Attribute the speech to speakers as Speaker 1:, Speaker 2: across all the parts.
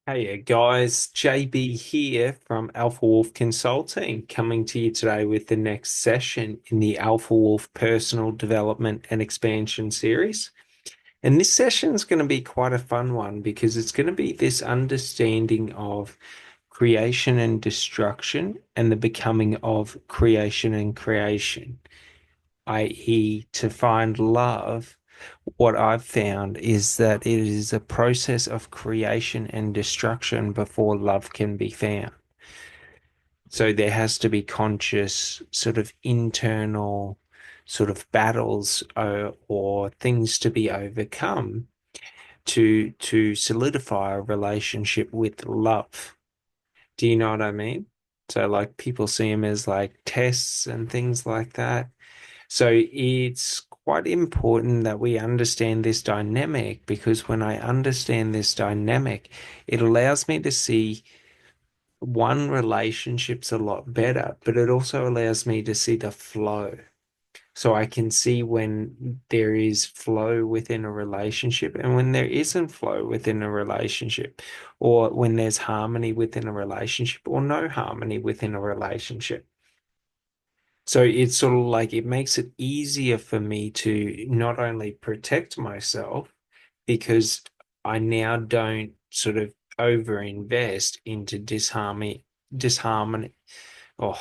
Speaker 1: Hey guys, JB here from Alpha Wolf Consulting, coming to you today with the next session in the Alpha Wolf Personal Development and Expansion series. And this session is going to be quite a fun one because it's going to be this understanding of creation and destruction and the becoming of creation and creation, i.e., to find love. What I've found is that it is a process of creation and destruction before love can be found. So there has to be conscious sort of internal sort of battles or things to be overcome to solidify a relationship with love. Do you know what I mean? So like people see them as like tests and things like that. So it's quite important that we understand this dynamic because when I understand this dynamic, it allows me to see one relationship's a lot better, but it also allows me to see the flow. So I can see when there is flow within a relationship and when there isn't flow within a relationship, or when there's harmony within a relationship or no harmony within a relationship. So it's sort of like it makes it easier for me to not only protect myself because I now don't sort of overinvest into disharmony, oh,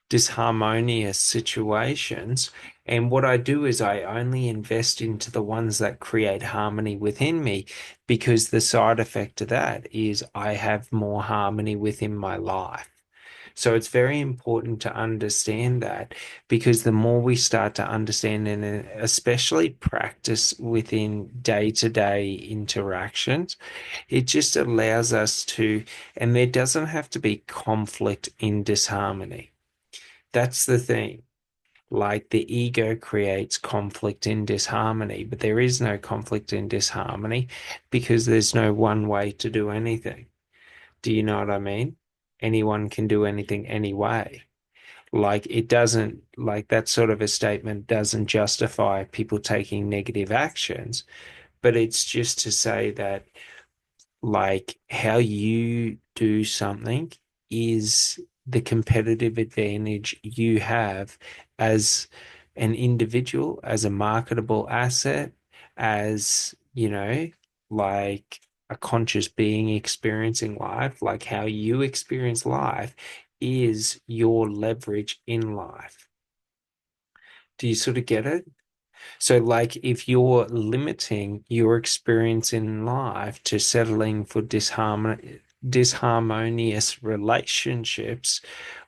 Speaker 1: disharmonious situations. And what I do is I only invest into the ones that create harmony within me because the side effect of that is I have more harmony within my life. So it's very important to understand that because the more we start to understand and especially practice within day-to-day interactions, it just allows us to, and there doesn't have to be conflict in disharmony. That's the thing. Like the ego creates conflict in disharmony, but there is no conflict in disharmony because there's no one way to do anything. Do you know what I mean? Anyone can do anything anyway. Like it doesn't, like that sort of a statement doesn't justify people taking negative actions, but it's just to say that like how you do something is the competitive advantage you have as an individual, as a marketable asset, as, like a conscious being experiencing life, like how you experience life is your leverage in life. Do you sort of get it? So, like, if you're limiting your experience in life to settling for disharmonious relationships,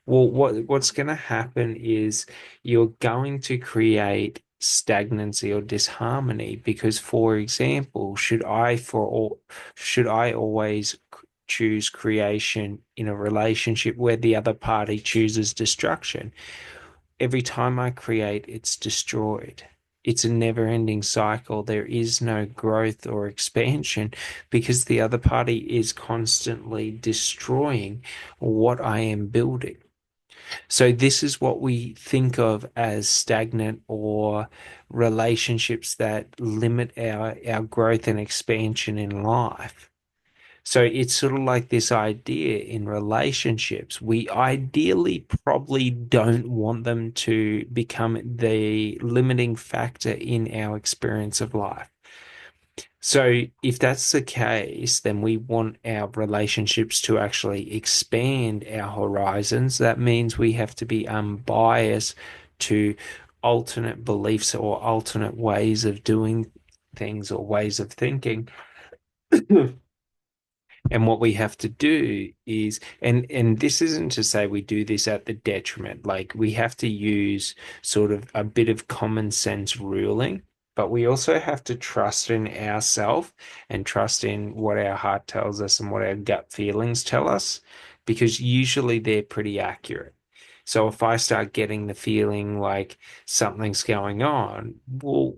Speaker 1: well, what's going to happen is you're going to create stagnancy or disharmony because, for example, should I always choose creation in a relationship where the other party chooses destruction? Every time I create, it's destroyed. It's a never-ending cycle. There is no growth or expansion because the other party is constantly destroying what I am building. So this is what we think of as stagnant or relationships that limit our growth and expansion in life. So it's sort of like this idea in relationships. We ideally probably don't want them to become the limiting factor in our experience of life. So if that's the case, then we want our relationships to actually expand our horizons. That means we have to be unbiased to alternate beliefs or alternate ways of doing things or ways of thinking. And what we have to do is, and this isn't to say we do this at the detriment, like we have to use sort of a bit of common sense ruling, but we also have to trust in ourselves and trust in what our heart tells us and what our gut feelings tell us, because usually they're pretty accurate. So if I start getting the feeling like something's going on, well,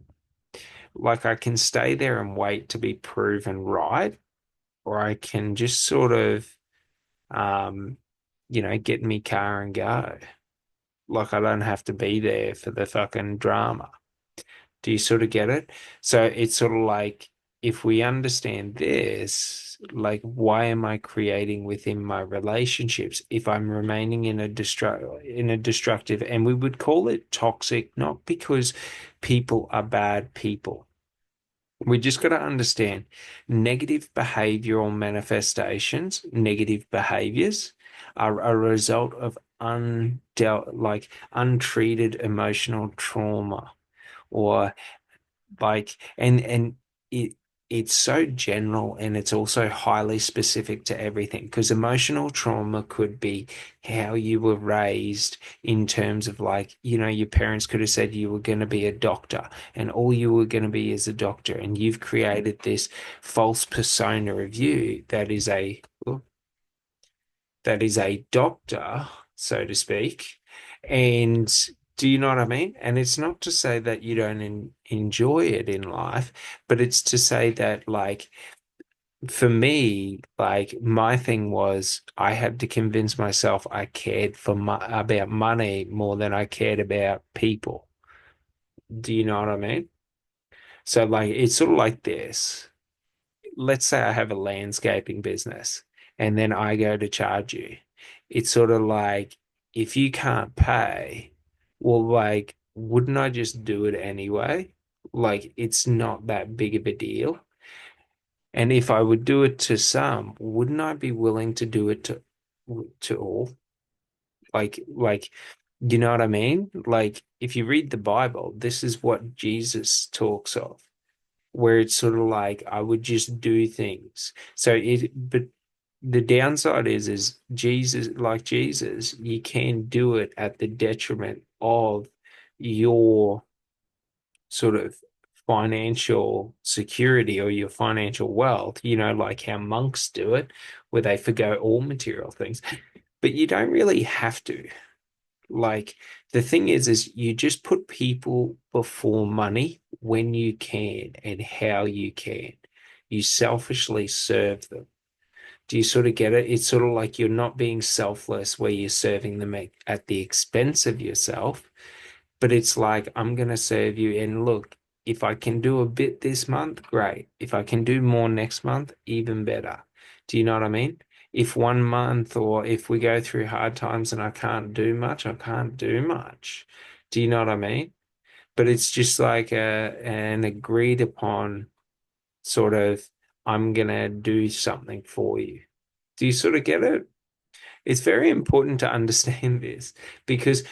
Speaker 1: like I can stay there and wait to be proven right, or I can just sort of, um, get in my car and go. Like I don't have to be there for the fucking drama. Do you sort of get it? So it's sort of like if we understand this, like, why am I creating within my relationships if I'm remaining in a destructive, and we would call it toxic, not because people are bad people. We just got to understand negative behavioral manifestations, negative behaviors are a result of untreated emotional trauma, or and it it's so general, and it's also highly specific to everything, because emotional trauma could be how you were raised, in terms of, like, your parents could have said you were going to be a doctor, and all you were going to be is a doctor, and you've created this false persona of you that is a doctor, so to speak. And do you know what I mean? And it's not to say that you don't enjoy it in life, but it's to say that, like, for me, like, my thing was I had to convince myself I cared about money more than I cared about people. Do you know what I mean? So, like, it's sort of like this. Let's say I have a landscaping business, and then I go to charge you. It's sort of like, if you can't pay, well, like, wouldn't I just do it anyway? Like, it's not that big of a deal. And if I would do it to some, wouldn't I be willing to do it to all? Like, you know what I mean? Like, if you read the Bible, this is what Jesus talks of, where it's sort of like I would just do things. But the downside is Jesus, you can do it at the detriment of your sort of financial security or your financial wealth, like how monks do it, where they forgo all material things. But you don't really have to. Like, the thing is you just put people before money when you can and how you can. You selfishly serve them. Do you sort of get it? It's sort of like you're not being selfless where you're serving them at the expense of yourself, but it's like, I'm going to serve you. And look, if I can do a bit this month, great. If I can do more next month, even better. Do you know what I mean? If one month, or if we go through hard times and I can't do much, I can't do much. Do you know what I mean? But it's just like an agreed upon sort of, I'm going to do something for you. Do you sort of get it? It's very important to understand this, because,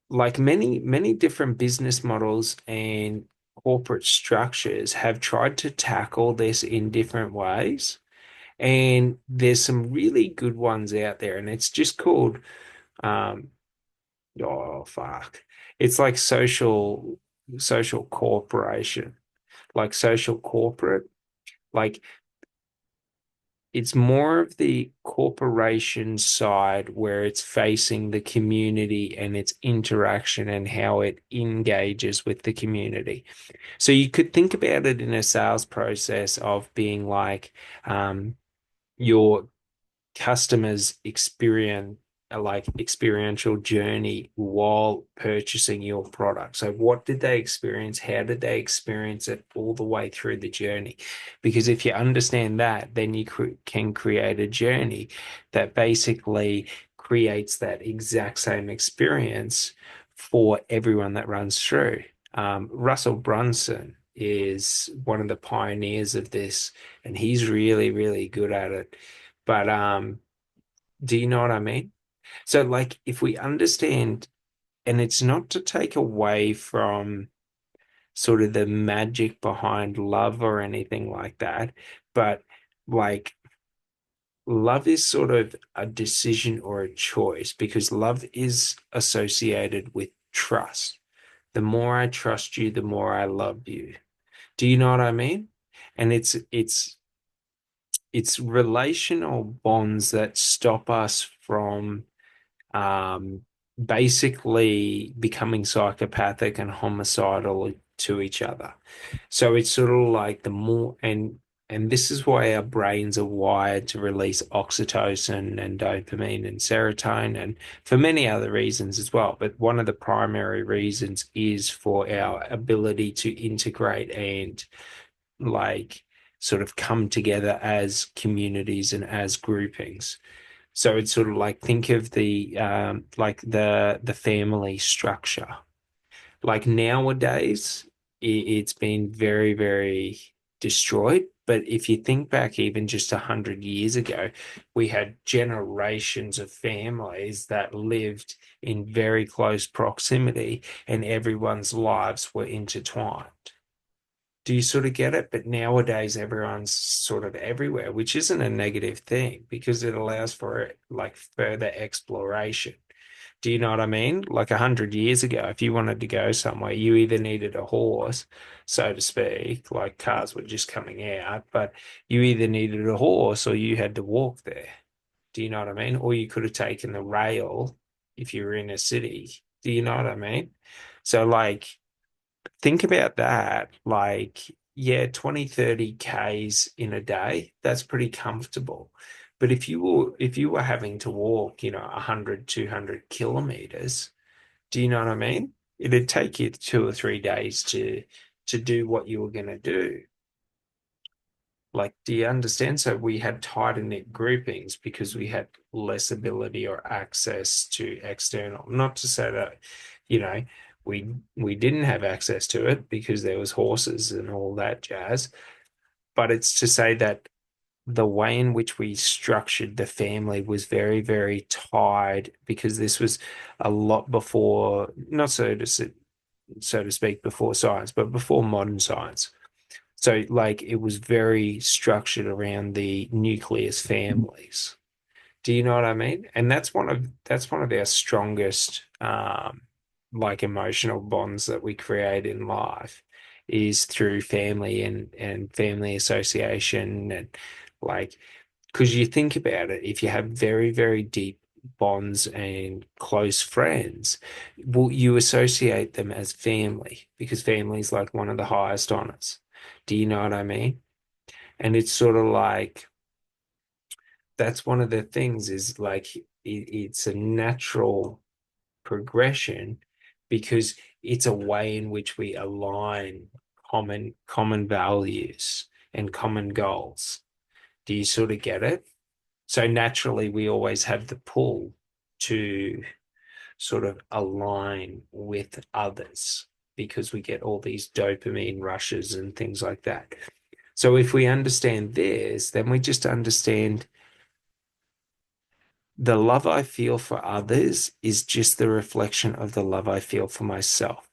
Speaker 1: like, many different business models and corporate structures have tried to tackle this in different ways. And there's some really good ones out there, and it's just called, um, oh fuck. It's like social corporation, like social corporate. Like, it's more of the corporation side, where it's facing the community and its interaction and how it engages with the community. So you could think about it in a sales process of being like, your customers experience like experiential journey while purchasing your product. So what did they experience? How did they experience it all the way through the journey? Because if you understand that, then you can create a journey that basically creates that exact same experience for everyone that runs through. Russell Brunson is one of the pioneers of this, and he's really, really good at it. But do you know what I mean? So, like, if we understand, and it's not to take away from sort of the magic behind love or anything like that, but, like, love is sort of a decision or a choice, because love is associated with trust. The more I trust you, the more I love you. Do you know what I mean? And it's relational bonds that stop us from, um, basically becoming psychopathic and homicidal to each other. So it's sort of like the more, and this is why our brains are wired to release oxytocin and dopamine and serotonin, and for many other reasons as well. But one of the primary reasons is for our ability to integrate and like sort of come together as communities and as groupings. So it's sort of like think of the like the family structure. Like nowadays, it's been very, very destroyed. But if you think back even just 100 years ago, we had generations of families that lived in very close proximity and everyone's lives were intertwined. Do you sort of get it? But nowadays, everyone's sort of everywhere, which isn't a negative thing because it allows for like further exploration. Do you know what I mean? Like 100 years ago, if you wanted to go somewhere, you either needed a horse, so to speak, like cars were just coming out, but you either needed a horse or you had to walk there. Do you know what I mean? Or you could have taken the rail if you were in a city. Do you know what I mean? So, like, think about that. Like, yeah, 20, 30 Ks in a day, that's pretty comfortable. But if you were having to walk, 100, 200 kilometers, do you know what I mean? It'd take you 2 or 3 days to do what you were going to do. Like, do you understand? So we had tighter knit groupings because we had less ability or access to external. Not to say that, you know, we didn't have access to it because there was horses and all that jazz, but it's to say that the way in which we structured the family was very, very tied because this was a lot before, not so to speak, before science, but before modern science. So like it was very structured around the nucleus families. Do you know what I mean? And that's one of our strongest like emotional bonds that we create in life is through family and family association and like because you think about it, if you have very, very deep bonds and close friends, well, you associate them as family because family is like one of the highest honors. Do you know what I mean? And it's sort of like that's one of the things is like it's a natural progression because it's a way in which we align common values and common goals. Do you sort of get it? So naturally, we always have the pull to sort of align with others because we get all these dopamine rushes and things like that. So if we understand this, then we just understand the love I feel for others is just the reflection of the love I feel for myself.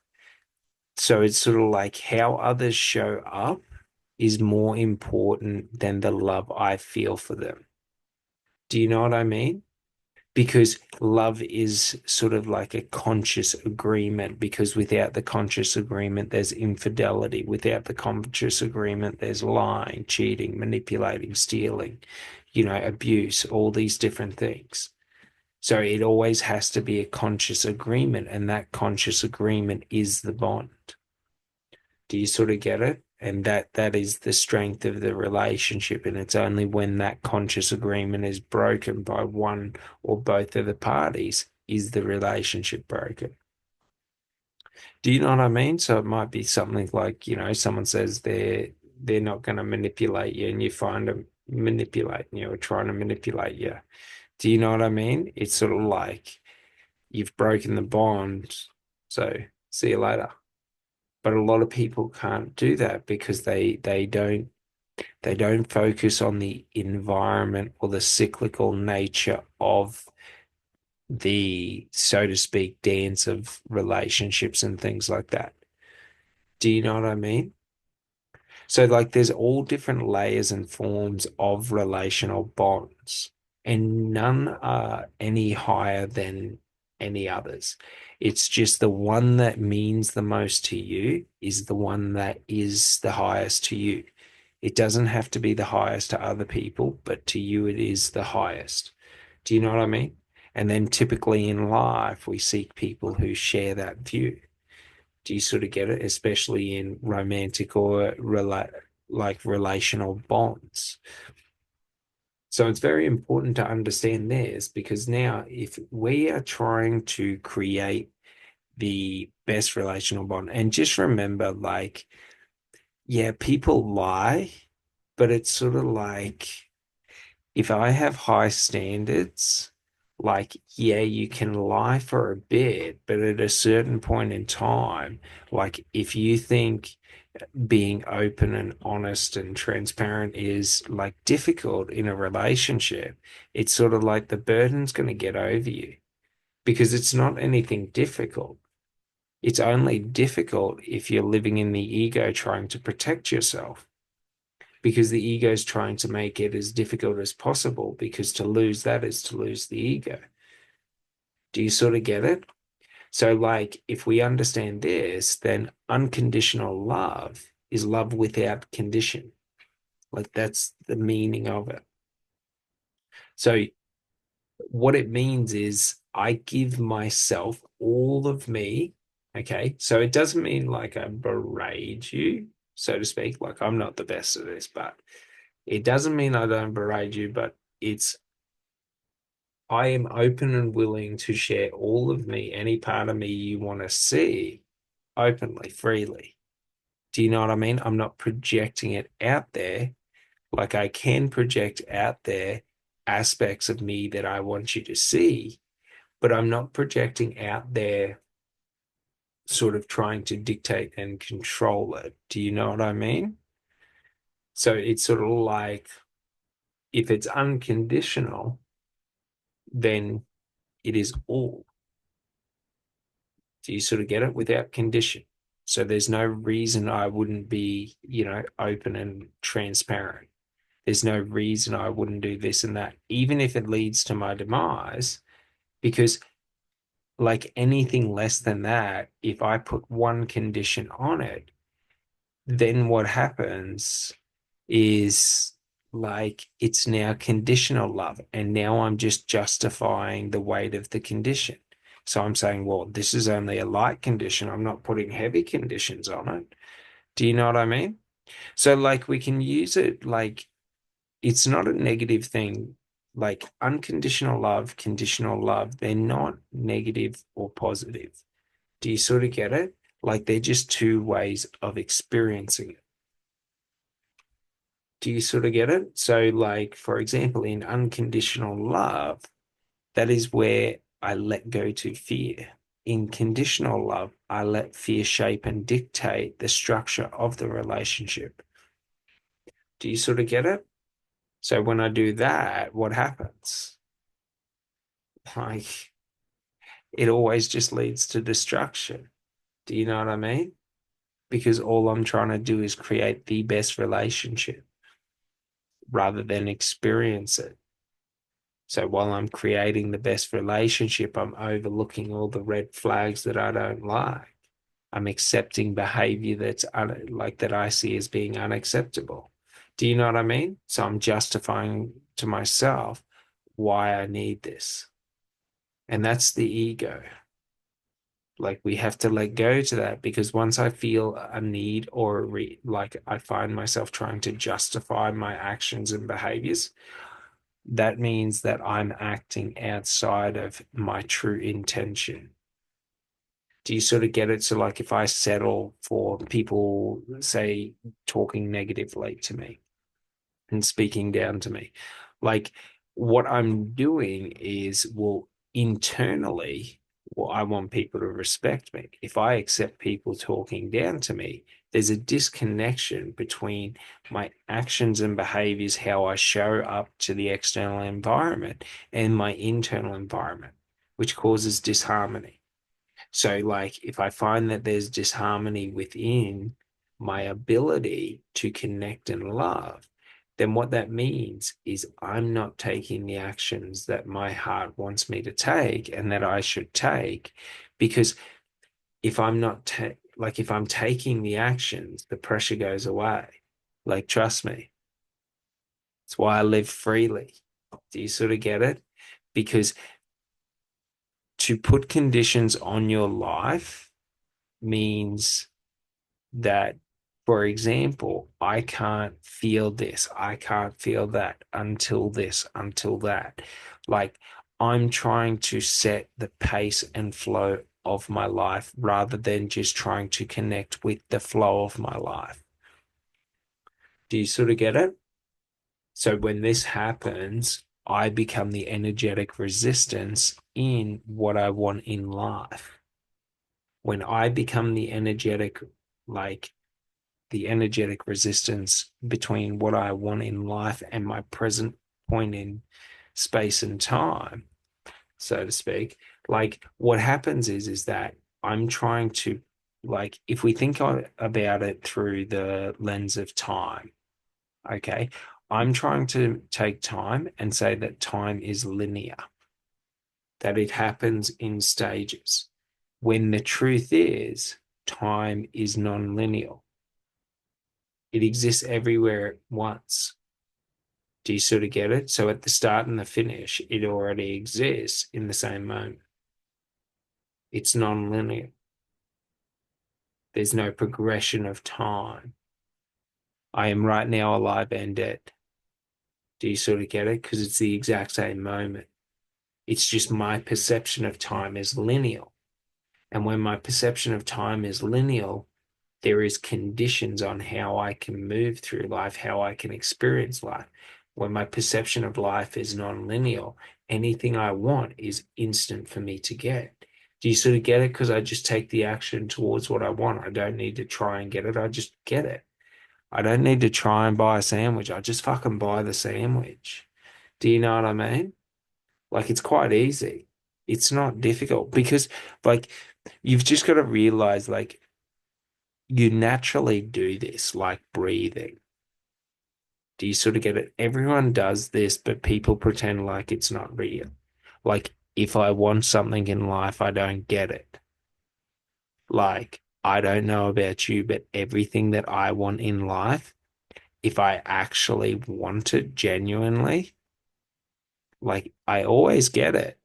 Speaker 1: So it's sort of like how others show up is more important than the love I feel for them. Do you know what I mean? Because love is sort of like a conscious agreement because without the conscious agreement there's infidelity, without the conscious agreement there's lying, cheating, manipulating, stealing, abuse, all these different things. So it always has to be a conscious agreement, and that conscious agreement is the bond. Do you sort of get it? And that is the strength of the relationship. And it's only when that conscious agreement is broken by one or both of the parties is the relationship broken. Do you know what I mean? So it might be something like, someone says they're not going to manipulate you and you find them manipulating you or trying to manipulate you. Do you know what I mean? It's sort of like you've broken the bond. So see you later. But a lot of people can't do that because they don't focus on the environment or the cyclical nature of the, so to speak, dance of relationships and things like that. Do you know what I mean? So, like, there's all different layers and forms of relational bonds, and none are any higher than any others. It's just the one that means the most to you is the one that is the highest to you. It doesn't have to be the highest to other people, but to you, it is the highest. Do you know what I mean? And then typically in life, we seek people who share that view. Do you sort of get it? Especially in romantic or like relational bonds. So it's very important to understand this because now if we are trying to create the best relational bond, and just remember, like Yeah, people lie, but it's sort of like if I have high standards, like, yeah, you can lie for a bit, but at a certain point in time, like if you think being open and honest and transparent is like difficult in a relationship, it's sort of like the burden's going to get over you because it's not anything difficult. It's only difficult if you're living in the ego trying to protect yourself because the ego is trying to make it as difficult as possible because to lose that is to lose the ego. Do you sort of get it? So, like, if we understand this, then unconditional love is love without condition. Like, that's the meaning of it. So, what it means is I give myself all of me. Okay. So, it doesn't mean like I berate you, so to speak. Like, I'm not the best at this, but it doesn't mean I don't berate you, but it's I am open and willing to share all of me, any part of me you want to see openly, freely. Do you know what I mean? I'm not projecting it out there. Like I can project out there aspects of me that I want you to see, but I'm not projecting out there sort of trying to dictate and control it. Do you know what I mean? So it's sort of like if it's unconditional, then it is all. Do you sort of get it without condition? So there's no reason I wouldn't be, open and transparent. There's no reason I wouldn't do this and that, even if it leads to my demise, because like anything less than that, if I put one condition on it, then what happens is like it's now conditional love. And now I'm just justifying the weight of the condition. So I'm saying, well, this is only a light condition. I'm not putting heavy conditions on it. Do you know what I mean? So, like, we can use it like it's not a negative thing. Like, unconditional love, conditional love, they're not negative or positive. Do you sort of get it? Like, they're just two ways of experiencing it. Do you sort of get it? So, like, for example, in unconditional love, that is where I let go to fear. In conditional love, I let fear shape and dictate the structure of the relationship. Do you sort of get it? So when I do that, what happens? Like, it always just leads to destruction. Do you know what I mean? Because all I'm trying to do is create the best relationship rather than experience it. So while I'm creating the best relationship, I'm overlooking all the red flags that I don't like. I'm accepting behavior like that I see as being unacceptable. Do you know what I mean? So I'm justifying to myself why I need this. And that's the ego. Like we have to let go to that because once I feel a need or like I find myself trying to justify my actions and behaviors, that means that I'm acting outside of my true intention. Do you sort of get it? So, like, if I settle for people, say, talking negatively to me and speaking down to me, like, what I'm doing is, well, internally, well, I want people to respect me. If I accept people talking down to me, there's a disconnection between my actions and behaviors, how I show up to the external environment, and my internal environment, which causes disharmony. So, like, if I find that there's disharmony within my ability to connect and love, then what that means is I'm not taking the actions that my heart wants me to take and that I should take. Because if I'm not, like, if I'm taking the actions, the pressure goes away. Like, trust me, it's why I live freely. Do you sort of get it? Because to put conditions on your life means that, for example, I can't feel this, I can't feel that until this, until that. Like I'm trying to set the pace and flow of my life rather than just trying to connect with the flow of my life. Do you sort of get it? So when this happens, I become the energetic resistance in what I want in life. When I become like the energetic resistance between what I want in life and my present point in space and time, so to speak, like what happens is that I'm trying to, like, if we think about it through the lens of time, okay, I'm trying to take time and say that time is linear, that it happens in stages, when the truth is time is non-linear. It exists everywhere at once. Do you sort of get it? So at the start and the finish, it already exists in the same moment. It's non-linear. There's no progression of time. I am right now alive and dead. Do you sort of get it? Because it's the exact same moment. It's just my perception of time is linear. And when my perception of time is linear, there is conditions on how I can move through life, how I can experience life. When my perception of life is non-linear, anything I want is instant for me to get. Do you sort of get it? Because I just take the action towards what I want. I don't need to try and get it. I just get it. I don't need to try and buy a sandwich. I just fucking buy the sandwich. Do you know what I mean? Like it's quite easy. It's not difficult because like you've just got to realize like you naturally do this, like breathing. Do you sort of get it? Everyone does this, but people pretend like it's not real. Like if I want something in life, I don't get it. Like I don't know about you, but everything that I want in life, if I actually want it genuinely, like I always get it.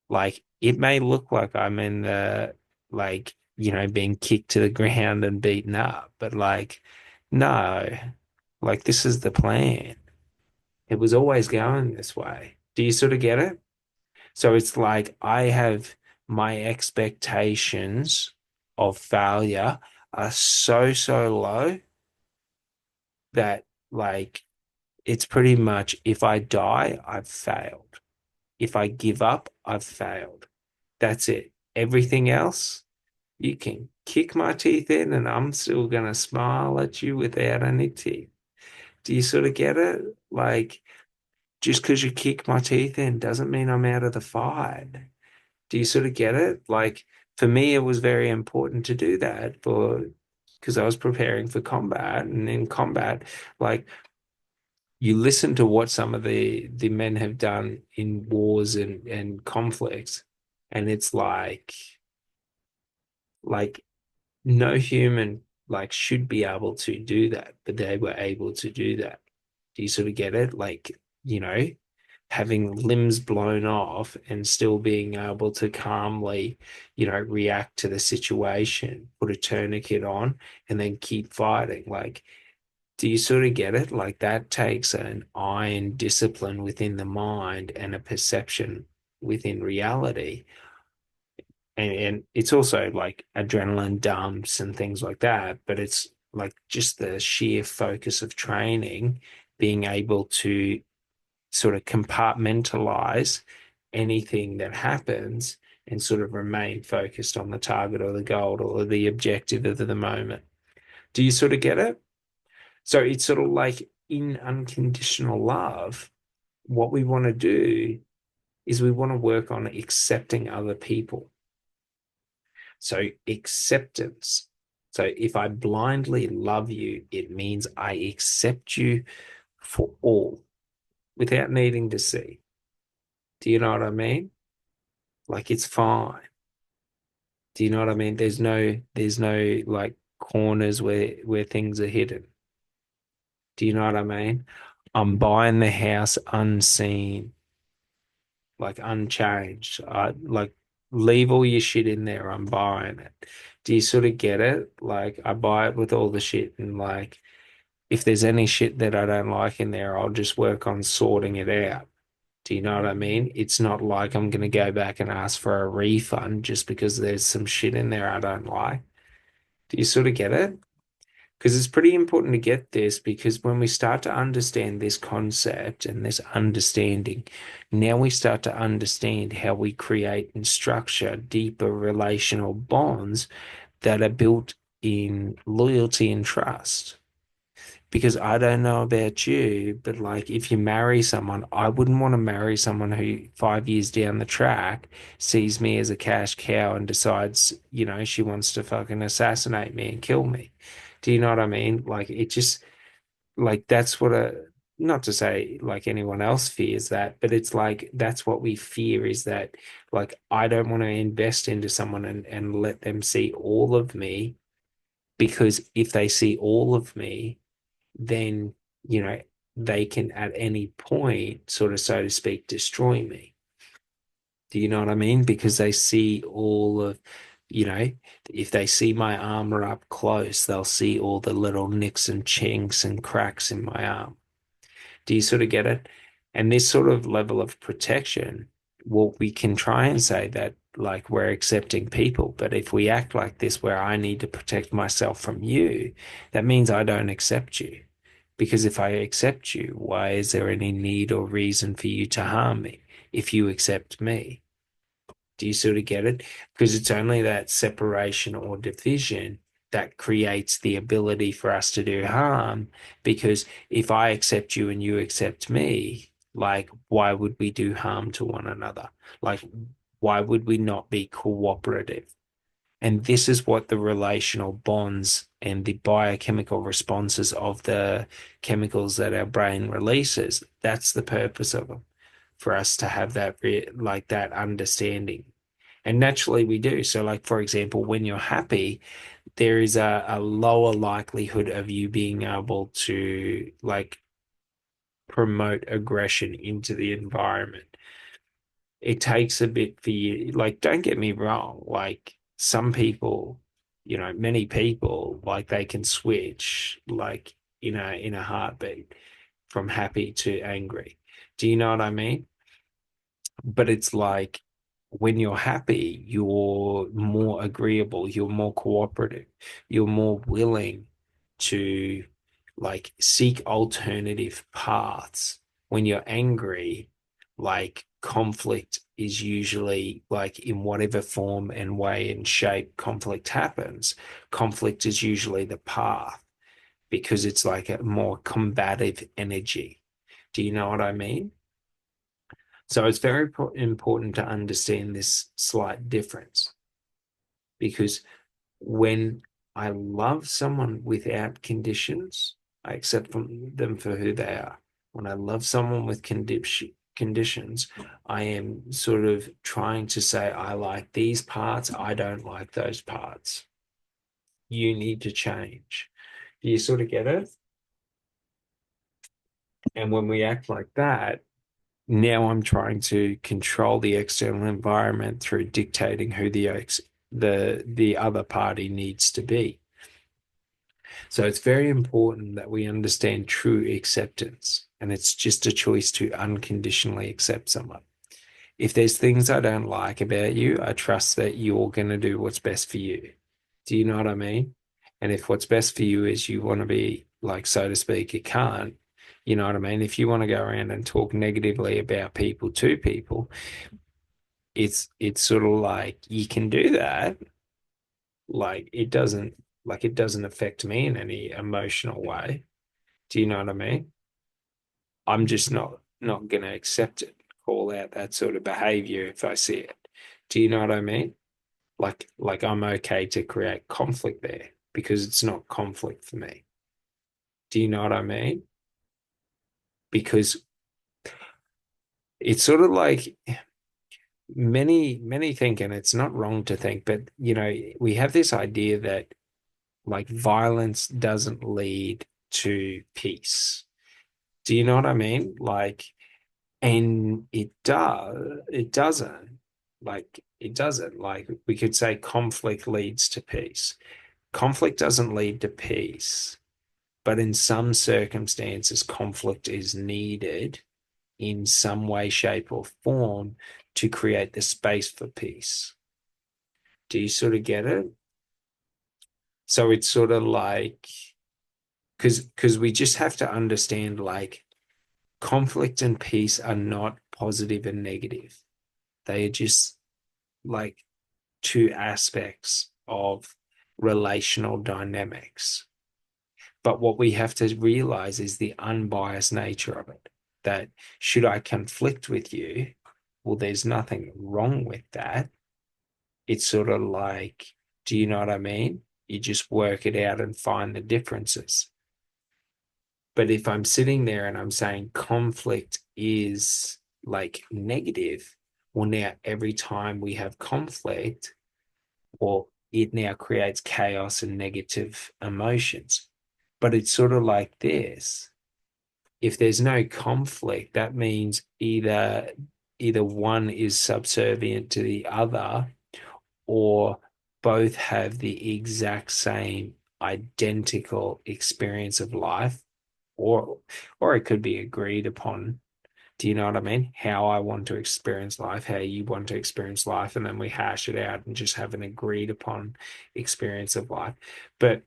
Speaker 1: Like it may look like I'm in the like, being kicked to the ground and beaten up, but like, no, like this is the plan. It was always going this way. Do you sort of get it? So it's like I have my expectations of failure are so, so low that like it's pretty much if I die, I've failed. If I give up, I've failed. That's it. Everything else, you can kick my teeth in and I'm still going to smile at you without any teeth. Do you sort of get it? Like, just because you kick my teeth in doesn't mean I'm out of the fight. Do you sort of get it? Like, for me, it was very important to do that because I was preparing for combat. And in combat, like, you listen to what some of the men have done in wars and conflicts, and it's like no human like should be able to do that, but they were able to do that. Do you sort of get it? Like, you know, having limbs blown off and still being able to calmly, react to the situation, put a tourniquet on, and then keep fighting. Like, do you sort of get it? Like that takes an iron discipline within the mind and a perception within reality. And it's also like adrenaline dumps and things like that, but it's like just the sheer focus of training, being able to sort of compartmentalize anything that happens and sort of remain focused on the target or the goal or the objective of the moment. Do you sort of get it? So it's sort of like in unconditional love, what we want to do is we want to work on accepting other people. So acceptance. So if I blindly love you, it means I accept you for all without needing to see. Do you know what I mean? Like it's fine. Do you know what I mean? There's no like corners where things are hidden. Do you know what I mean? I'm buying the house unseen, like unchanged. I like leave all your shit in there. I'm buying it. Do you sort of get it? Like I buy it with all the shit and like if there's any shit that I don't like in there, I'll just work on sorting it out. Do you know what I mean? It's not like I'm going to go back and ask for a refund just because there's some shit in there I don't like. Do you sort of get it? Because it's pretty important to get this because when we start to understand this concept and this understanding, now we start to understand how we create and structure deeper relational bonds that are built in loyalty and trust. Because I don't know about you, but like if you marry someone, I wouldn't want to marry someone who 5 years down the track sees me as a cash cow and decides, she wants to fucking assassinate me and kill me. Do you know what I mean? Like it just like that's what not to say like anyone else fears that, but it's like that's what we fear is that like I don't want to invest into someone and let them see all of me because if they see all of me then, you know, they can at any point, sort of, so to speak, destroy me. Do you know what I mean? Because they see all of, you know, if they see my armor up close, they'll see all the little nicks and chinks and cracks in my arm. Do you sort of get it? And this sort of level of protection, well, we can try and say that like we're accepting people, but if we act like this where I need to protect myself from you, that means I don't accept you. Because if I accept you, why is there any need or reason for you to harm me if you accept me? Do you sort of get it? Because it's only that separation or division that creates the ability for us to do harm. Because if I accept you and you accept me, like, why would we do harm to one another? Like, why would we not be cooperative? And this is what the relational bonds and the biochemical responses of the chemicals that our brain releases, that's the purpose of them, for us to have that like that understanding. And naturally we do. So, like, for example, when you're happy, there is a lower likelihood of you being able to like promote aggression into the environment. It takes a bit for you. Like, don't get me wrong. Like, some people, many people, like, they can switch, like, in a heartbeat from happy to angry. Do you know what I mean? But it's like when you're happy, you're more agreeable, you're more cooperative, you're more willing to like seek alternative paths. When you're angry, like conflict is usually like in whatever form and way and shape conflict happens, conflict is usually the path because it's like a more combative energy. Do you know what I mean? So it's very important to understand this slight difference because when I love someone without conditions, I accept them for who they are. When I love someone with conditions, I am sort of trying to say, I like these parts, I don't like those parts. You need to change. Do you sort of get it? And when we act like that, now I'm trying to control the external environment through dictating who the other party needs to be. So it's very important that we understand true acceptance, and it's just a choice to unconditionally accept someone. If there's things I don't like about you, I trust that you're going to do what's best for you. Do you know what I mean? And if what's best for you is you want to be like, so to speak, you can't, you know what I mean? If you want to go around and talk negatively about people to people, it's sort of like you can do that. Like it doesn't affect me in any emotional way. Do you know what I mean? I'm just not gonna accept it, call out that sort of behavior if I see it. Do you know what I mean? Like I'm okay to create conflict there because it's not conflict for me. Do you know what I mean? Because it's sort of like many think, and it's not wrong to think, but we have this idea that like violence doesn't lead to peace. Do you know what I mean? Like, and it doesn't. Like, it doesn't. Like, we could say conflict leads to peace. Conflict doesn't lead to peace, but in some circumstances, conflict is needed in some way, shape, or form to create the space for peace. Do you sort of get it? So it's sort of like because we just have to understand like conflict and peace are not positive and negative. They are just like two aspects of relational dynamics. But what we have to realize is the unbiased nature of it. That should I conflict with you, well, there's nothing wrong with that. It's sort of like, do you know what I mean? You just work it out and find the differences. But if I'm sitting there and I'm saying conflict is like negative, well, now every time we have conflict, well, it now creates chaos and negative emotions. But it's sort of like this. If there's no conflict, that means either one is subservient to the other, or both have the exact same identical experience of life, or it could be agreed upon. Do you know what I mean? How I want to experience life, how you want to experience life, and then we hash it out and just have an agreed upon experience of life. But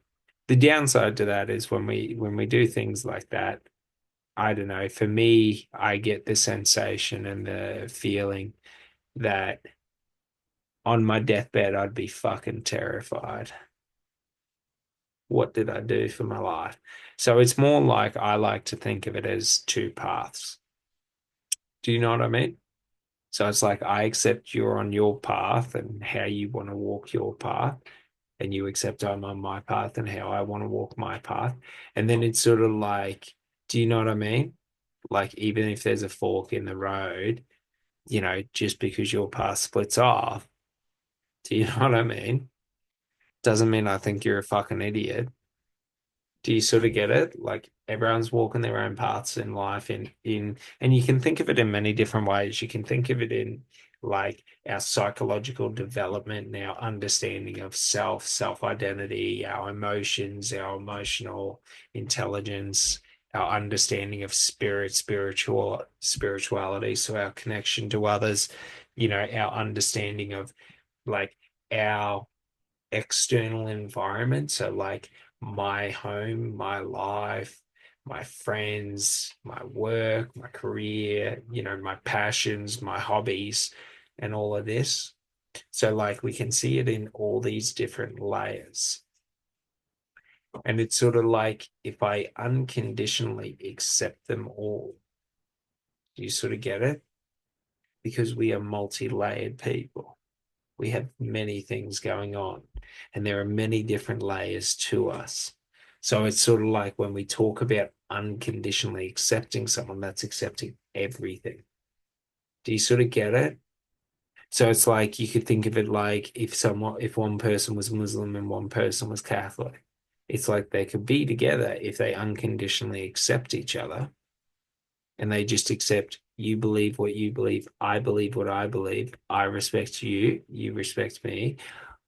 Speaker 1: the downside to that is when we do things like that, I don't know, for me, I get the sensation and the feeling that on my deathbed I'd be fucking terrified. What did I do for my life? So it's more like I like to think of it as two paths. Do you know what I mean? So it's like I accept you're on your path and how you want to walk your path, and you accept I'm on my path and how I want to walk my path. And then it's sort of like, do you know what I mean? Like even if there's a fork in the road, just because your path splits off, do you know what I mean? Doesn't mean I think you're a fucking idiot. Do you sort of get it? Like everyone's walking their own paths in life and you can think of it in many different ways. You can think of it in like our psychological development and our understanding of self-identity, our emotions, our emotional intelligence, our understanding of spirituality, so our connection to others, our understanding of like our external environment. So, like my home, my life, my friends, my work, my career, my passions, my hobbies, and all of this. So, like, we can see it in all these different layers. And it's sort of like if I unconditionally accept them all, do you sort of get it? Because we are multi layered people. We have many things going on, and there are many different layers to us. So it's sort of like when we talk about unconditionally accepting someone, that's accepting everything. Do you sort of get it? So it's like you could think of it like if one person was Muslim and one person was Catholic, it's like they could be together if they unconditionally accept each other and they just accept you believe what you believe what I believe, I respect you, you respect me.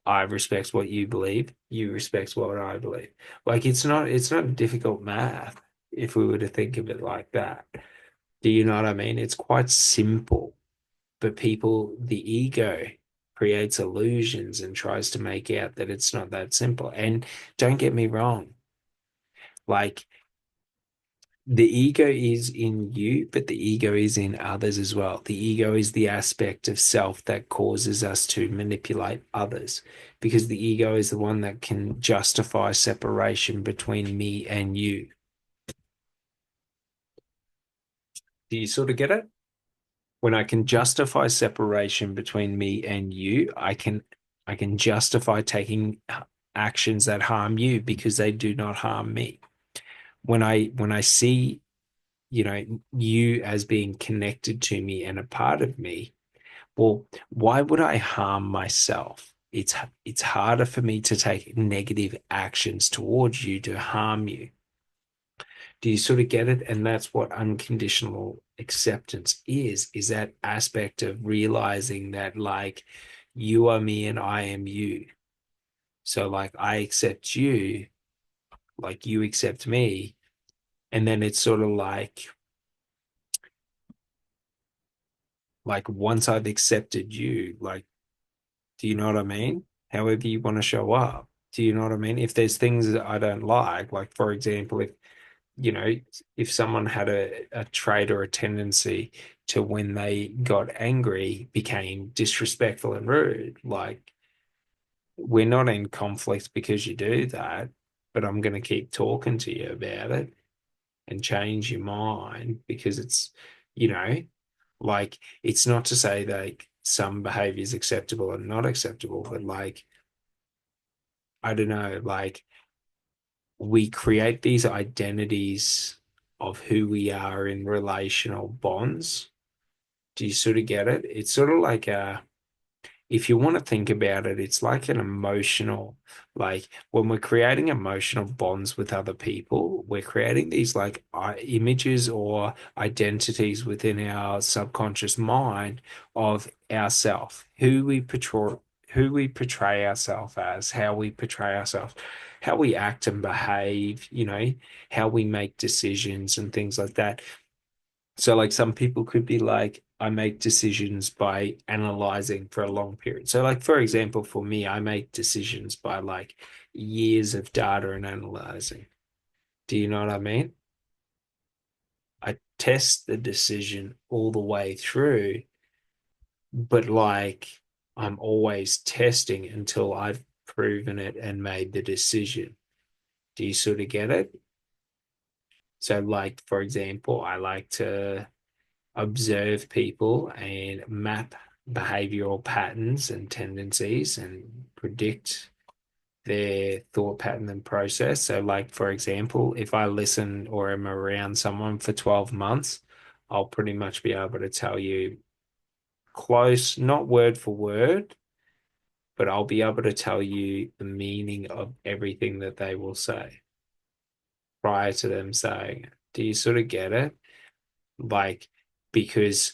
Speaker 1: I respect what you believe. You respect what I believe. Like it's not difficult math if we were to think of it like that. Do you know what I mean? It's quite simple, but the ego creates illusions and tries to make out that it's not that simple. And don't get me wrong, like the ego is in you, but the ego is in others as well. The ego is the aspect of self that causes us to manipulate others because the ego is the one that can justify separation between me and you. Do you sort of get it? When I can justify separation between me and you, I can justify taking actions that harm you because they do not harm me. When I see you as being connected to me and a part of me, well, why would I harm myself? It's harder for me to take negative actions towards you to harm you. Do you sort of get it? And that's what unconditional acceptance is that aspect of realizing that like you are me and I am you. So like I accept you, like you accept me, and then it's sort of like once I've accepted you, like, do you know what I mean? However you want to show up. Do you know what I mean? If there's things that I don't like for example, if you know, if someone had a trait or a tendency to when they got angry became disrespectful and rude, like we're not in conflict because you do that, but I'm going to keep talking to you about it and change your mind because you know, like it's not to say that some behavior is acceptable and not acceptable, but like, I don't know, like we create these identities of who we are in relational bonds. Do you sort of get it? It's sort of like if you want to think about it, it's like an emotional, like when we're creating emotional bonds with other people, we're creating these like images or identities within our subconscious mind of ourself, who we portray ourselves as, how we portray ourselves, how we act and behave, how we make decisions and things like that. So, like, some people could be like, I make decisions by analyzing for a long period. So, like, for example, for me, I make decisions by like years of data and analyzing. Do you know what I mean? I test the decision all the way through, but like, I'm always testing until I've proven it and made the decision. Do you sort of get it? So, like, for example, I like to observe people and map behavioral patterns and tendencies and predict their thought pattern and process. So, like, for example, if I listen or am around someone for 12 months, I'll pretty much be able to tell you close, not word for word, but I'll be able to tell you the meaning of everything that they will say prior to them saying it. Do you sort of get it? Like, because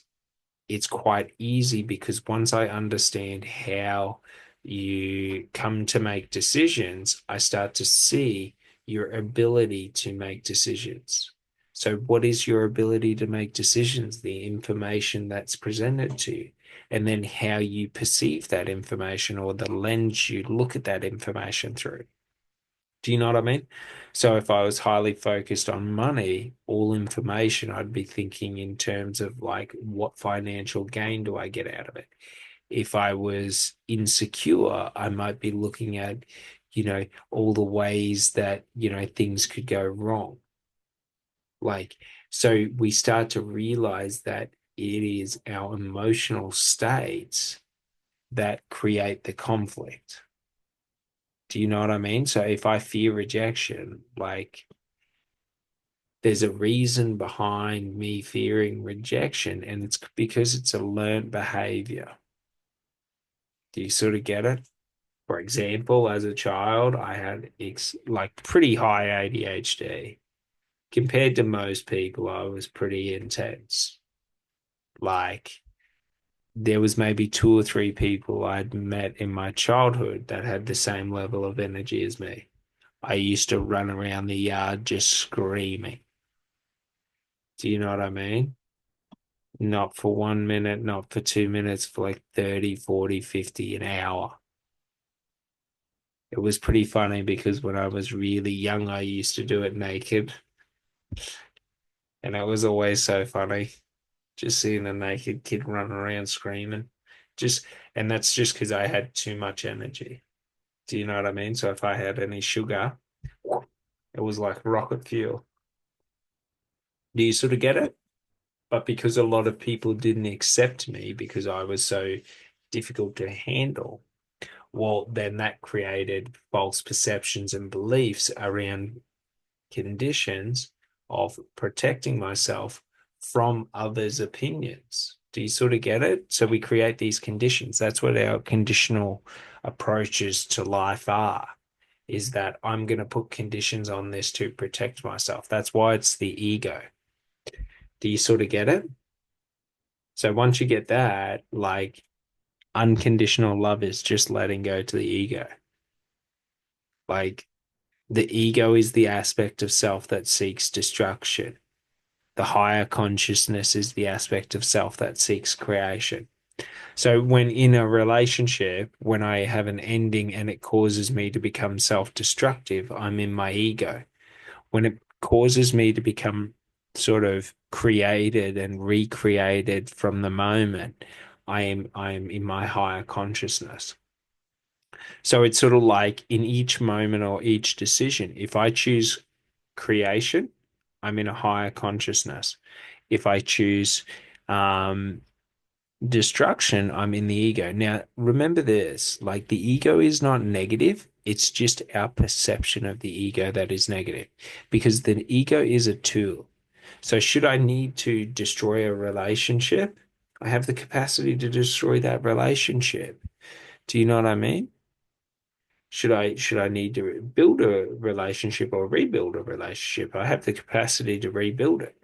Speaker 1: it's quite easy because once I understand how you come to make decisions, I start to see your ability to make decisions. So, what is your ability to make decisions? The information that's presented to you, and then how you perceive that information or the lens you look at that information through. Do you know what I mean? So if I was highly focused on money, all information, I'd be thinking in terms of like, what financial gain do I get out of it? If I was insecure, I might be looking at, all the ways that, things could go wrong. Like, so we start to realize that it is our emotional states that create the conflict. Do you know what I mean? So if I fear rejection, like there's a reason behind me fearing rejection, and it's because it's a learned behavior. Do you sort of get it? For example, as a child, I had like pretty high ADHD. Compared to most people, I was pretty intense. Like there was maybe two or three people I'd met in my childhood that had the same level of energy as me. I used to run around the yard just screaming. Do you know what I mean? Not for 1 minute, not for 2 minutes, for like 30, 40, 50 an hour. It was pretty funny because when I was really young, I used to do it naked. And it was always so funny just seeing a naked kid run around screaming. Just, and that's just because I had too much energy. Do you know what I mean? So if I had any sugar, it was like rocket fuel. Do you sort of get it? But because a lot of people didn't accept me because I was so difficult to handle, well, then that created false perceptions and beliefs around conditions of protecting myself from others' opinions. Do you sort of get it? So we create these conditions. That's what our conditional approaches to life are, is that I'm going to put conditions on this to protect myself. That's why it's the ego. Do you sort of get it? So once you get that, like unconditional love is just letting go to the ego. Like the ego is the aspect of self that seeks destruction. The higher consciousness is the aspect of self that seeks creation. So when in a relationship, when I have an ending and it causes me to become self-destructive, I'm in my ego. When it causes me to become sort of created and recreated from the moment, I am in my higher consciousness. So it's sort of like in each moment or each decision, if I choose creation, I'm in a higher consciousness. If I choose um, destruction, I'm in the ego. Now, remember this, like the ego is not negative. It's just our perception of the ego that is negative because the ego is a tool. So should I need to destroy a relationship, I have the capacity to destroy that relationship. Do you know what I mean? Should I need to build a relationship or rebuild a relationship? I have the capacity to rebuild it.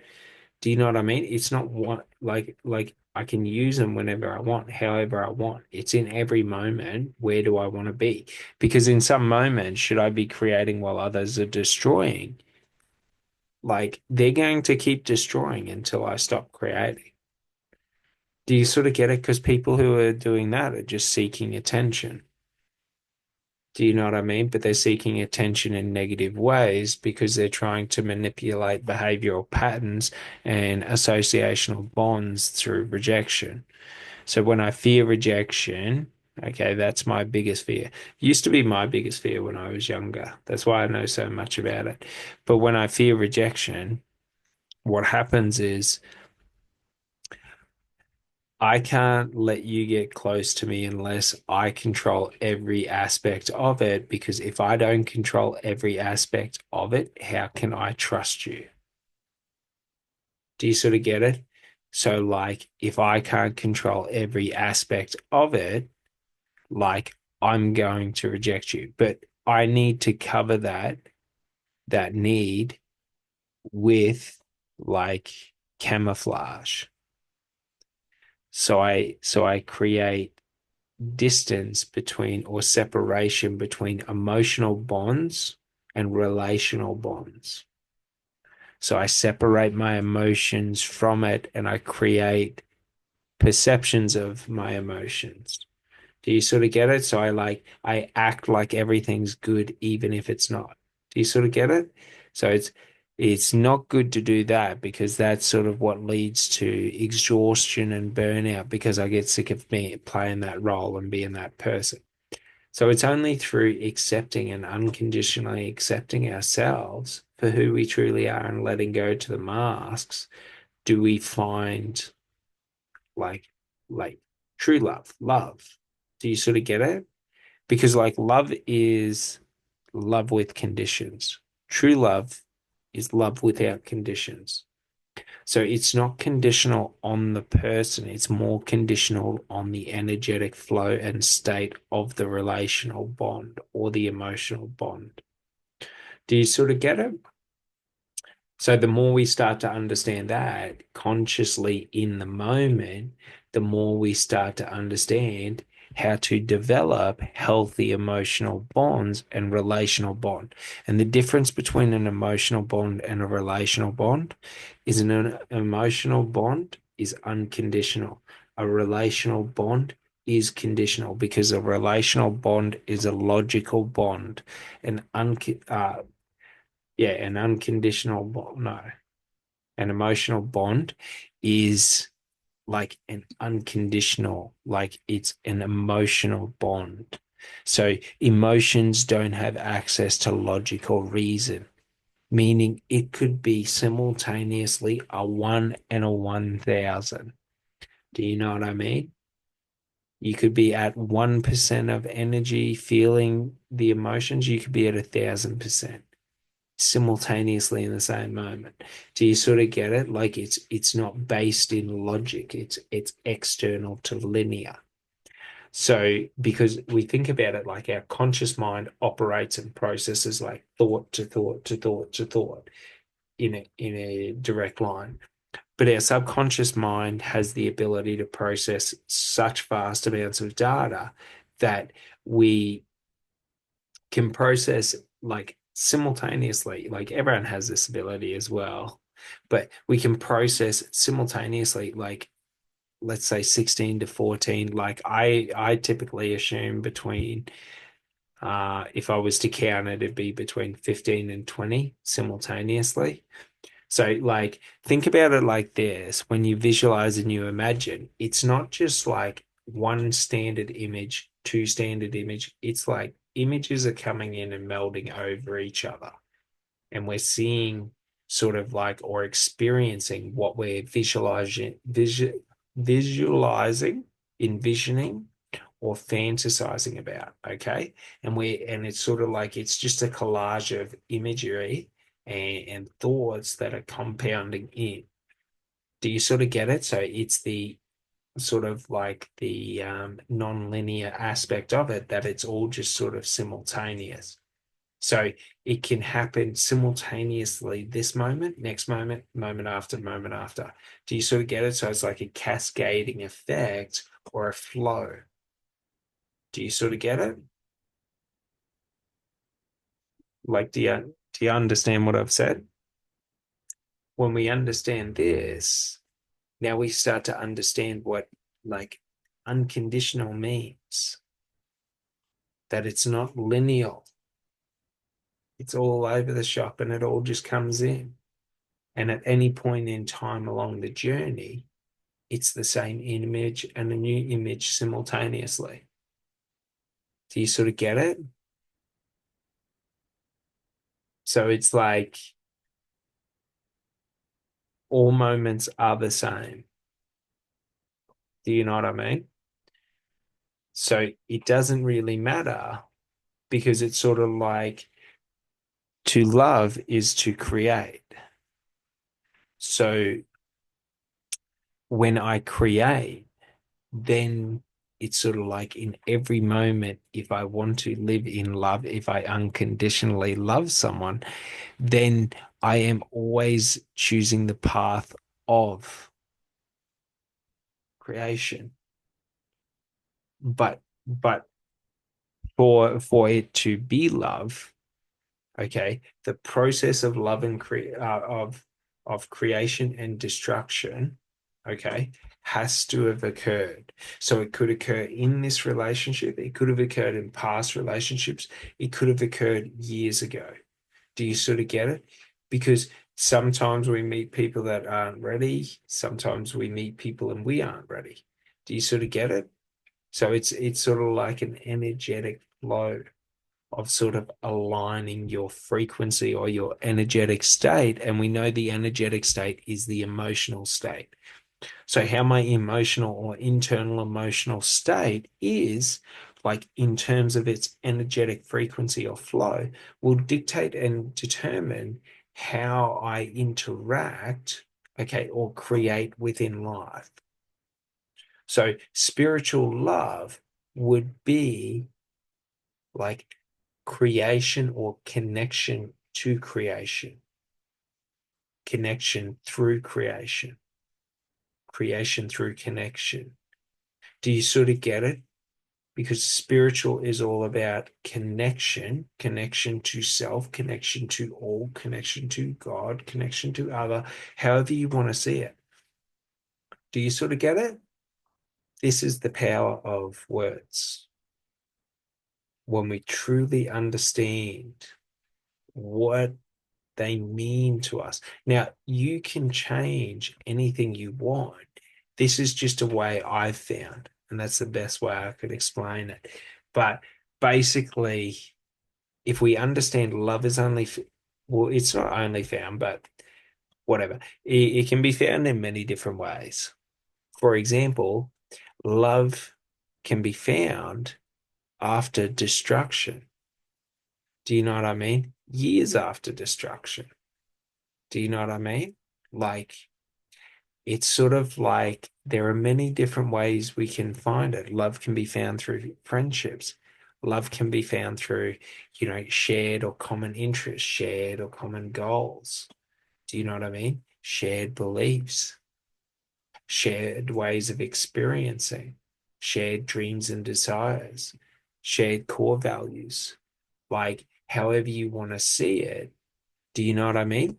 Speaker 1: Do you know what I mean? It's not one like I can use them whenever I want, however I want. It's in every moment. Where do I want to be? Because in some moments, should I be creating while others are destroying? Like they're going to keep destroying until I stop creating. Do you sort of get it? Because people who are doing that are just seeking attention. Do you know what I mean? But they're seeking attention in negative ways because they're trying to manipulate behavioral patterns and associational bonds through rejection. So when I fear rejection, okay, that's my biggest fear. Used to be my biggest fear when I was younger. That's why I know so much about it. But when I fear rejection, what happens is I can't let you get close to me unless I control every aspect of it. Because if I don't control every aspect of it, how can I trust you? Do you sort of get it? So, like, if I can't control every aspect of it, like, I'm going to reject you. But I need to cover that need with like camouflage. So I create distance between or separation between emotional bonds and relational bonds. So I separate my emotions from it and I create perceptions of my emotions. Do you sort of get it? So I act like everything's good even if it's not. Do you sort of get it? So it's not good to do that because that's sort of what leads to exhaustion and burnout because I get sick of me playing that role and being that person. So it's only through accepting and unconditionally accepting ourselves for who we truly are and letting go to the masks do we find like like true love. Do you sort of get it? Because like love is love with conditions. True love is love without conditions. So it's not conditional on the person, it's more conditional on the energetic flow and state of the relational bond or the emotional bond. Do you sort of get it? So the more we start to understand that consciously in the moment, the more we start to understand how to develop healthy emotional bonds and relational bond. And the difference between an emotional bond and a relational bond is an emotional bond is unconditional. A relational bond is conditional because a relational bond is a logical bond. An un yeah, an unconditional bond, no, an emotional bond is like an unconditional, like it's an emotional bond. So emotions don't have access to logic or reason, meaning it could be simultaneously a one and a 1,000. Do you know what I mean? You could be at 1% of energy feeling the emotions, you could be at 1,000% simultaneously in the same moment. Do you sort of get it? Like it's not based in logic. It's external to linear. So because we think about it like our conscious mind operates and processes like thought to thought to thought to thought in a direct line. But our subconscious mind has the ability to process such vast amounts of data that we can process like simultaneously. Like everyone has this ability as well, but we can process simultaneously like let's say 16 to 14. Like I typically assume between if I was to count it, it'd be between 15 and 20 simultaneously. So, like, think about it like this. When you visualize and you imagine, it's not just like one standard image, two standard image. It's like images are coming in and melding over each other. And we're seeing sort of like or experiencing what we're visualizing, envisioning, or fantasizing about. Okay. And it's sort of like it's just a collage of imagery and thoughts that are compounding in. Do you sort of get it? So it's the sort of like the non-linear aspect of it that it's all just sort of simultaneous. So it can happen simultaneously this moment, next moment, moment after, moment after. Do you sort of get it? So it's like a cascading effect or a flow. Do you sort of get it? Like, do you understand what I've said? When we understand this, now we start to understand what like unconditional means, that it's not linear. It's all over the shop and it all just comes in. And at any point in time along the journey, it's the same image and a new image simultaneously. Do you sort of get it? So it's like all moments are the same. Do you know what I mean? So it doesn't really matter because it's sort of like to love is to create. So when I create, then it's sort of like in every moment, if I want to live in love, if I unconditionally love someone, then I am always choosing the path of creation. But for it to be love, okay, the process of love and of creation and destruction, okay, has to have occurred. So it could occur in this relationship, it could have occurred in past relationships, it could have occurred years ago. Do you sort of get it? Because sometimes we meet people that aren't ready, sometimes we meet people and we aren't ready. Do you sort of get it? So it's sort of like an energetic flow of sort of aligning your frequency or your energetic state. And we know the energetic state is the emotional state. So, how my emotional or internal emotional state is, like in terms of its energetic frequency or flow, will dictate and determine how I interact, okay, or create within life. So, spiritual love would be like creation or connection to creation, connection through creation, creation through connection. Do you sort of get it? Because spiritual is all about connection, connection to self, connection to all, connection to God, connection to other, however you want to see it. Do you sort of get it? This is the power of words. When we truly understand what they mean to us. Now, you can change anything you want. This is just a way I've found, and that's the best way I could explain it. But basically, if we understand love is only, well, it's not only found, but whatever, it can be found in many different ways. For example, love can be found after destruction. Do you know what I mean? Years after destruction. Do you know what I mean? Like, it's sort of like there are many different ways we can find it. Love can be found through friendships. Love can be found through, shared or common interests, shared or common goals. Do you know what I mean? Shared beliefs, shared ways of experiencing, shared dreams and desires, shared core values. Like, however you want to see it. Do you know what I mean?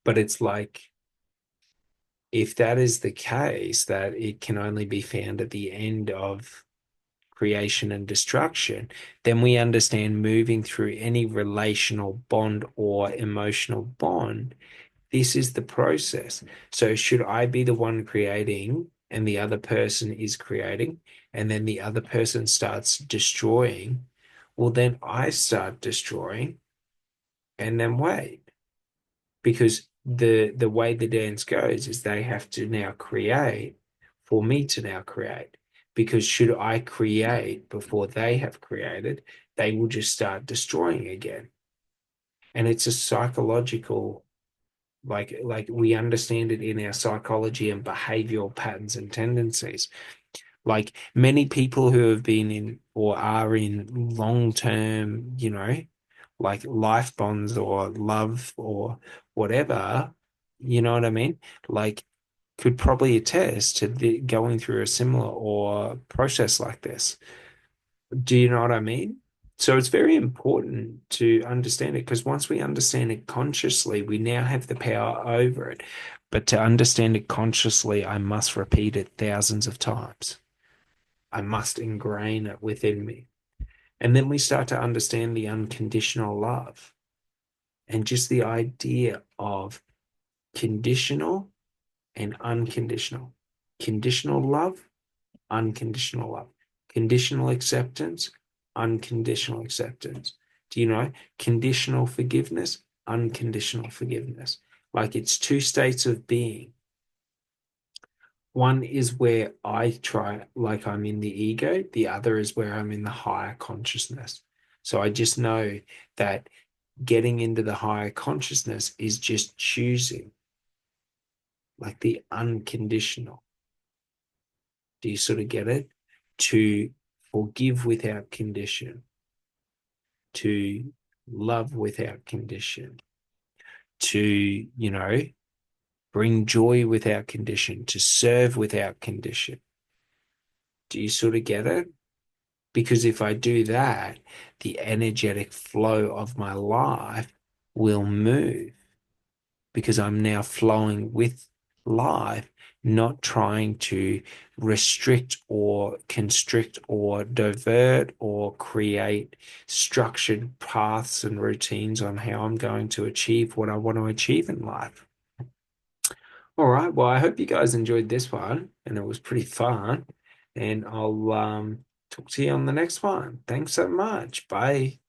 Speaker 1: But it's like, if that is the case, that it can only be found at the end of creation and destruction, then we understand moving through any relational bond or emotional bond. This is the process. So, should I be the one creating and the other person is creating, and then the other person starts destroying? Well, then I start destroying, and then wait, because the way the dance goes is they have to now create for me to now create. Because should I create before they have created, they will just start destroying again. And it's a psychological, like we understand it in our psychology and behavioral patterns and tendencies. Like many people who have been in or are in long term, like life bonds or love or whatever, you know what I mean? Like could probably attest to going through a similar or process like this. Do you know what I mean? So it's very important to understand it because once we understand it consciously, we now have the power over it. But to understand it consciously, I must repeat it thousands of times. I must ingrain it within me. And then we start to understand the unconditional love and just the idea of conditional and unconditional. Conditional love, unconditional love. Conditional acceptance, unconditional acceptance. Do you know? Conditional forgiveness, unconditional forgiveness. Like it's two states of being. One is where I try, like I'm in the ego. The other is where I'm in the higher consciousness. So I just know that getting into the higher consciousness is just choosing, like the unconditional. Do you sort of get it? To forgive without condition, to love without condition, to, bring joy without condition, to serve without condition. Do you sort of get it? Because if I do that, the energetic flow of my life will move because I'm now flowing with life, not trying to restrict or constrict or divert or create structured paths and routines on how I'm going to achieve what I want to achieve in life. All right. Well, I hope you guys enjoyed this one and it was pretty fun. And I'll talk to you on the next one. Thanks so much. Bye.